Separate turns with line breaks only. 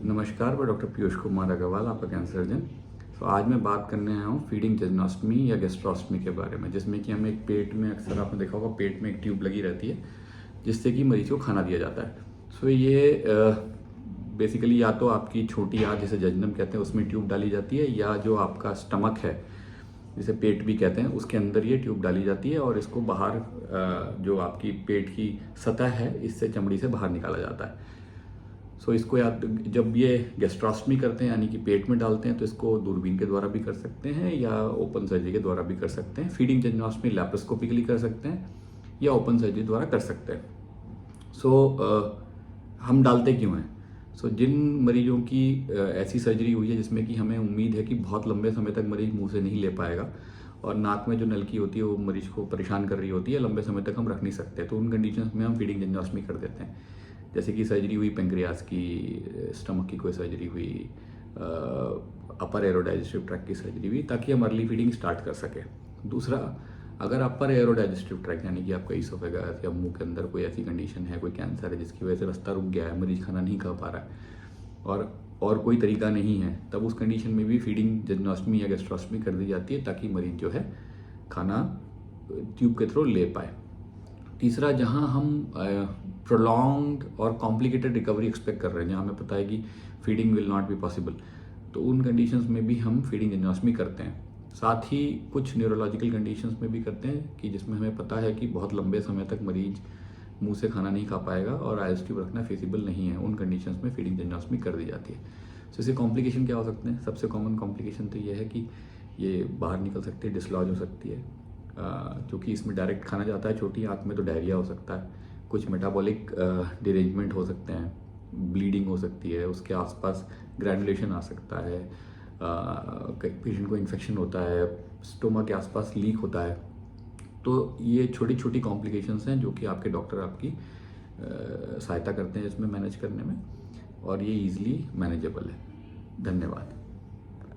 नमस्कार, मैं डॉक्टर पीयूष कुमार अग्रवाल, आपका कैंसर सर्जन। तो आज मैं बात करने आया हूँ फीडिंग जेजनोस्टमी या गैस्ट्रोस्टमी के बारे में, जिसमें कि हमें एक पेट में, अक्सर आपने देखा होगा, पेट में एक ट्यूब लगी रहती है जिससे कि मरीज को खाना दिया जाता है। सो ये बेसिकली या तो आपकी छोटी आंत जिसे जजनम कहते हैं उसमें ट्यूब डाली जाती है, या जो आपका स्टमक है जिसे पेट भी कहते हैं उसके अंदर ये ट्यूब डाली जाती है और इसको बाहर जो आपकी पेट की सतह है इससे चमड़ी से बाहर निकाला जाता है। सो इसको जब ये गैस्ट्रोस्टमी करते हैं यानी कि पेट में डालते हैं तो इसको दूरबीन के द्वारा भी कर सकते हैं या ओपन सर्जरी के द्वारा भी कर सकते हैं। फीडिंग जेजनोस्टमी लैप्रोस्कोपिकली कर सकते हैं या ओपन सर्जरी द्वारा कर सकते हैं। हम डालते क्यों हैं? जिन मरीजों की ऐसी सर्जरी हुई है जिसमें कि हमें उम्मीद है कि बहुत लंबे समय तक मरीज मुंह से नहीं ले पाएगा और नाक में जो नलकी होती है वो मरीज को परेशान कर रही होती है, लंबे समय तक हम रख नहीं सकते, तो उन कंडीशंस में हम फीडिंग जेजनोस्टमी कर देते हैं। जैसे कि सर्जरी हुई पेंक्रियास की, स्टमक की कोई सर्जरी हुई, अपर एरोडाइजेस्टिव ट्रैक्ट की सर्जरी हुई, ताकि हम अर्ली फीडिंग स्टार्ट कर सकें। दूसरा, अगर अपर एरोडाइजेस्टिव ट्रैक्ट यानी कि आपका ईसोफेगस या मुंह के अंदर कोई ऐसी कंडीशन है, कोई कैंसर है जिसकी वजह से रास्ता रुक गया है, मरीज खाना नहीं खा पा रहा है और कोई तरीका नहीं है, तब उस कंडीशन में भी फीडिंग जेजनोस्टमी या गैस्ट्रोस्टमी कर दी जाती है ताकि मरीज जो है खाना ट्यूब के थ्रू ले पाए। तीसरा, जहां हम प्रोलॉन्ग्ड और कॉम्प्लिकेटेड रिकवरी एक्सपेक्ट कर रहे हैं, जहां हमें पता है कि feeding will not be possible, तो उन कंडीशंस में भी हम फीडिंग जेजनोस्टमी करते हैं। साथ ही कुछ न्यूरोलॉजिकल कंडीशंस में भी करते हैं कि जिसमें हमें पता है कि बहुत लंबे समय तक मरीज मुंह से खाना नहीं खा पाएगा और आईएस ट्यूब रखना फिजिबल नहीं है, उन कंडीशंस में फीडिंग जेजनोस्टमी कर दी जाती है। इससे कॉम्प्लिकेशन क्या हो सकते हैं? सबसे कॉमन कॉम्प्लिकेशन तो ये है कि ये बाहर निकल सकती है, डिसलॉज हो सकती है, क्योंकि इसमें डायरेक्ट खाना जाता है छोटी आंत में, तो डायरिया हो सकता है, कुछ मेटाबॉलिक डिरेंजमेंट हो सकते हैं, ब्लीडिंग हो सकती है, उसके आसपास ग्रैनुलेशन आ सकता है, पेशेंट को इन्फेक्शन होता है, स्टोमक के आसपास लीक होता है। तो ये छोटी छोटी कॉम्प्लिकेशंस हैं जो कि आपके डॉक्टर आपकी सहायता करते हैं इसमें मैनेज करने में, और ये ईजिली मैनेजेबल है। धन्यवाद।